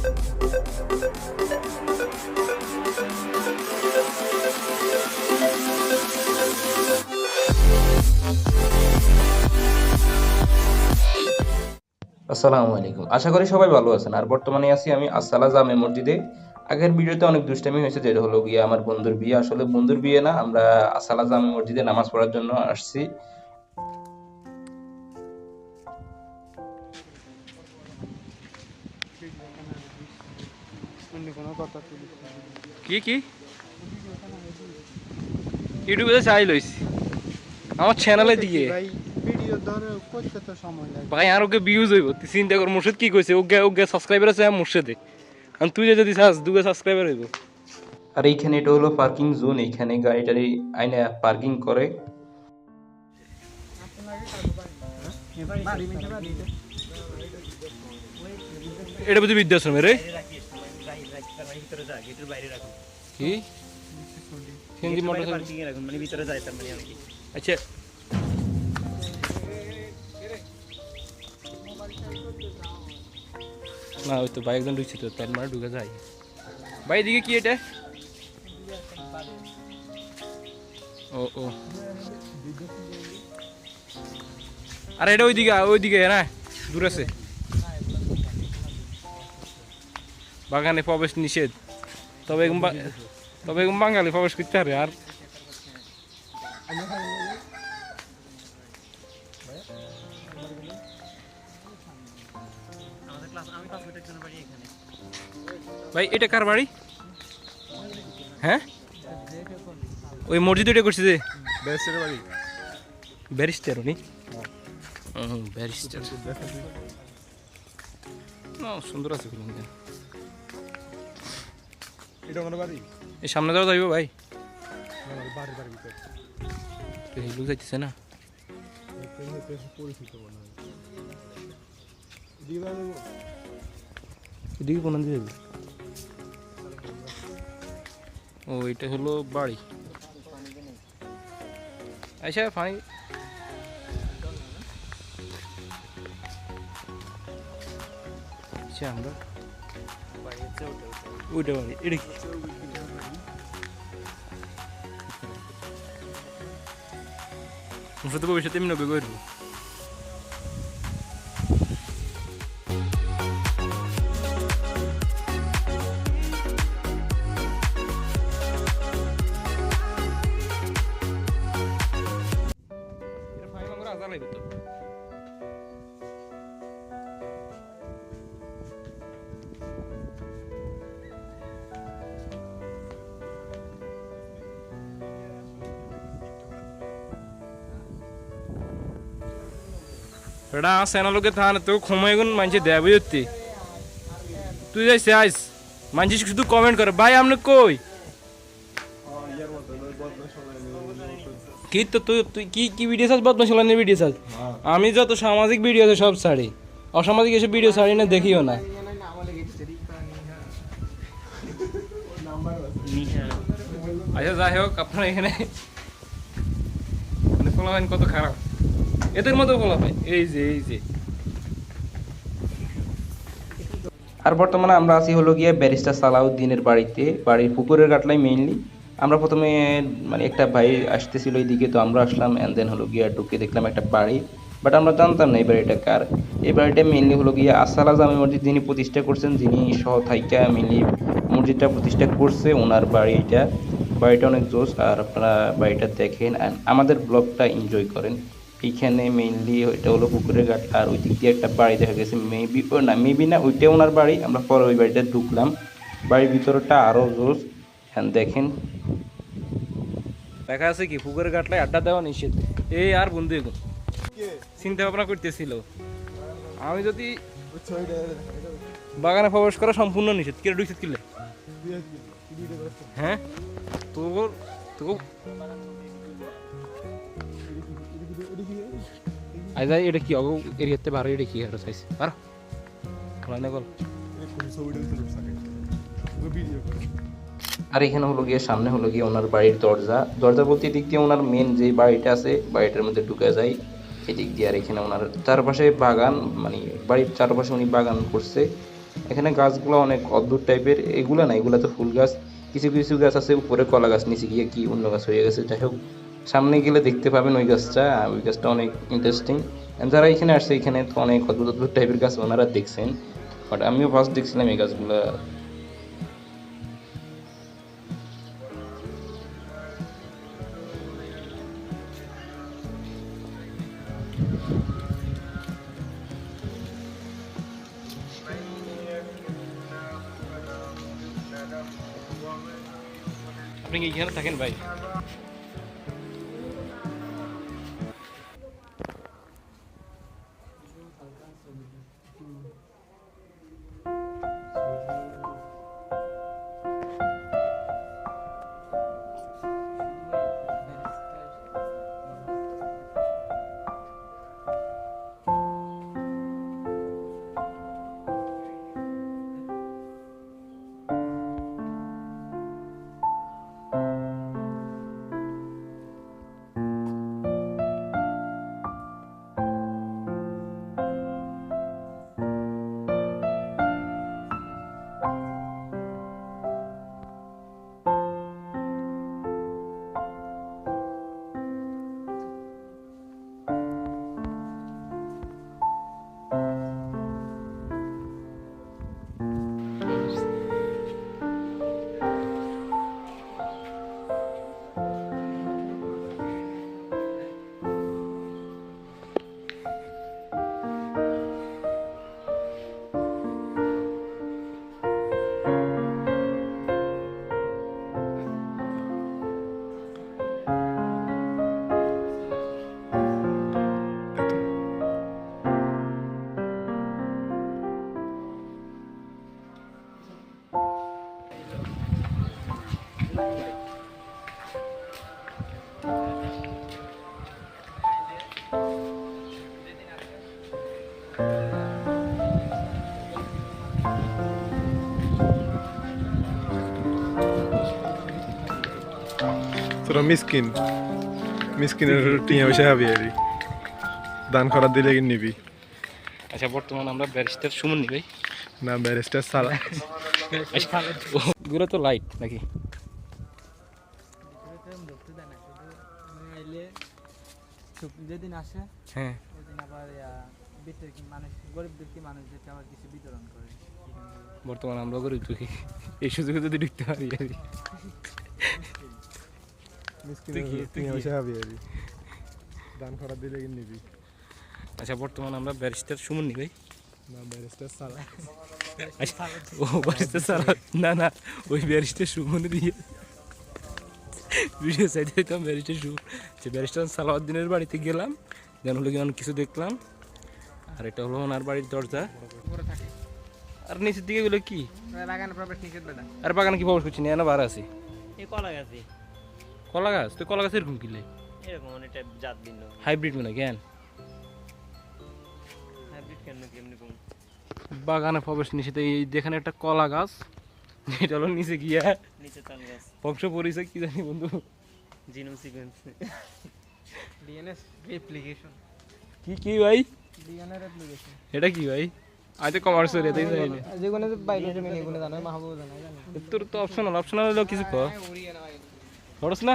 আসসালামু আলাইকুম, আশা করি সবাই ভালো আছেন। আর বর্তমানে আছি আমি আসসালা জামে মসজিদে। আগের ভিডিওতে অনেক দুষ্টামি হয়েছে, যেটা হলো গিয়ে আমার বন্ধুর বিয়ে। আসলে বন্ধুর বিয়ে না, আমরা আসসালা জামে মসজিদে নামাজ পড়ার জন্য আসছি। কি কি ইউটিউবে চাই লইছি আমার চ্যানেলে দিয়ে ভাই আর ওকে ভিউজ হইব। তুই চিন্তা কর, মুর্শিদ কি কইছে, ওকে ওকে সাবস্ক্রাইবার আছে মুর্শিদে, আর তুই যদি চাস দুগে সাবস্ক্রাইবার হইব। আর এইখানে এটা হলো পার্কিং জোন, এইখানে গাড়ি টাড়ি আইনে পার্কিং করে। এটা বুঝি বৃদ্ধাশ্রমে রে কি সিএনজি মোটরসাইকেল মানে ভিতরে যায় তার মানে কি? আচ্ছা না, ওই তো ভাই একজন ঢুকছে, তো তার মানে ঢুকে যায়। ভাই এদিকে কি এটা? ও ও আর এটা ওইদিকে না, দূর আছে। বাগানে প্রবেশ নিষেধ, তবে এরকম বাঙালি প্রবেশ করতে পারে। আর ভাই এটা কার বাড়ি? হ্যাঁ, ওই মসজিদ ওইটা করছে যে ব্যারিস্টারের বাড়ি। ব্যারিস্টার উনি? ব্যারিস্টার না, সুন্দর আছে ফিল্মটা। এটা আমার বাড়ি, এই সামনে যাওয়া যাইব ভাই? বাড়ির ভিতরে এই লোক যাইতেছে না। এদিকে কোন দিকে যাবি? ও এটা হলো বাড়ি। আচ্ছা পানি আমরা ওইটা বাড়ি। এটা কি মুফতে ভবিষ্যতে এমনি করবো। এটা সেনালোকে থান তো ক্ষমায়গুন মানছে দেয় বুঝতি। তুই যাইছে আইস মানছি শুধু কমেন্ট করে ভাই আপনি কই কি? তো তুই কি কি ভিডিও চাস? বদমাশ ভিডিও চাস? আমি যত সামাজিক ভিডিও আছে সব ছাড়ি, অসামাজিক এসব ভিডিও ছাড়ি না, দেখিও না। আচ্ছা যাই হোক, আপনার এখানে মানে ফলাফাইন কত খারাপ, এদের মতো ফলাফাইন এই যে। আর বর্তমানে আমরা আছি হলো গিয়ে ব্যারিস্টার সালাউদ্দিনের বাড়িতে, বাড়ির পুকুরের ঘাটলাই মেইনলি। আমরা প্রথমে মানে একটা ভাই আসতেছিল এইদিকে, তো আমরা আসলাম এন্ড দেন হলো গিয়ে ঢুকে দেখলাম একটা বাড়ি, বাট আমরা জানতাম না এই বাড়িটা কার। এই বাড়িটা মেইনলি হলো গিয়ে আসসালা জামে মসজিদ যিনি প্রতিষ্ঠা করছেন, যিনি সহ থাইকা মেইনলি মসজিদটা প্রতিষ্ঠা করছে, ওনার বাড়িটা। বাড়িটা অনেক জোস, আর আপনারা বাড়িটা দেখেন আর আমাদের ব্লগটা এনজয় করেন। এইখানে মেইনলি এটা হলো পুকুরের ঘাট, আর ওই দিক দিয়ে একটা বাড়ি দেখা গেছে, মেবি না ওইটা ওনার বাড়ি। আমরা পরে ওই বাড়িটা ঢুকলাম, বাড়ির ভিতরটা আরও জোস। হ্যাঁ দেখেন, দেখা আছে কি পুকুরের ঘাটলায় আড্ডা দেওয়া নিষেধ। এই আর বন্ধু এখন চিন্তা ভাবনা করতেছিল, আমি যদি বাগানে প্রবেশ করা সম্পূর্ণ নিষেধ। কিরে ঢুকছিস কিলে? হ্যাঁ তোর আইজা এটা কি অগো এরিয়াতে বারো, এটা কি আর চাইছে বারো না বল। আর এখানে হলো গিয়ে সামনে হলো গিয়ে ওনার বাড়ির দরজা বলতে দিক দিয়ে ওনার মেন যে বাড়িটা আছে, বাড়িটার মধ্যে ঢুকে যায় এদিক দিয়ে। আর এখানে ওনার চারপাশে বাগান, মানে বাড়ির চারপাশে উনি বাগান করছে। এখানে গাছগুলো অনেক অদ্ভুত টাইপের, এগুলা না, এগুলা তো ফুল গাছ। কিছু কিছু গাছ আছে উপরে কলা গাছ, নিচে গিয়ে কি অন্য গাছ হয়ে গেছে। যাই হোক, সামনে গেলে দেখতে পাবেন ওই গাছটা, ওই গাছটা অনেক ইন্টারেস্টিং। যারা এখানে আসছে এখানে তো অনেক অদ্ভুত অদ্ভুত টাইপের গাছ ওনারা দেখছেন, বাট আমিও ফার্স্ট দেখছিলাম এই গাছগুলা। আপনি কি এখানে থাকেন ভাই? তোরা মিসকিনের টিয়া পয়সা খাবি আর দান করার দিলে কি নিবি? আচ্ছা, বর্তমানে আমরা ব্যারিস্টার সুমন নি ভাই। না ব্যারিস্টার সালা। ওগুলো তো লাইট নাকি? যেদিন আসে হ্যাঁ, ওদিন আবার ভিতরে কি মানুষ গরিব দুঃখী মানুষদেরকে আবার কিছু বিতরণ করে। বর্তমানে আমরা গরিব দুঃখী, এই সুযোগে যদি ঢুকতে পারি আর কি। মিসকিনের টিয়া পয়সা খাবি আর দান করার দিলে কি নিবি? আচ্ছা, বর্তমানে আমরা ব্যারিস্টার সুমন নি ভাই। না ব্যারিস্টার সালা। আচ্ছা, ও ব্যারিস্টার সালাদ না, না ওই ব্যারিস্টার সুমন দিয়ে ভিডিও সাইড দিতাম ব্যারিস্টার সুমন। আচ্ছা, ব্যারিস্টার সালাউদ্দিনের বাড়িতে গেলাম, যেন হলো কি অনেক কিছু দেখলাম। আর এটা হলো ওনার বাড়ির দরজা। আর নিচের দিকে গেলো কি? বাগানে প্রবেশ নিষেধ বেদা। আর বাগানে কি প্রবেশ করছি না, এনে বার আছি। এই কলা গাছে কলা গাছ, তুই কলা গাছ এরকম কিনলে এরকম অনেকটা জাত ভিন্ন। হাইব্রিড মানে জ্ঞান। হাইব্রিড কেন কেমনি কম? বাগানে প্রবেশ নিষেধ। এই যেখানে একটা কলা গাছ, এটা হলো নিচে গিয়া নিচে তাল গাছ, বংশ পরিচয় কি জানি বন্ধু, জিনোম সিকোয়েন্স। DNA replication. কি কি ভাই? DNA replication. এটা কি ভাই? আমি তো কমার্স করি, তাই জানি না। যেগুলো বাইরে তুমি এগুলো জানো, মাহবুব জানো, জানো। তোর তো অপশনাল হলো কিছু কর ওড়িয়ে না খরচ না।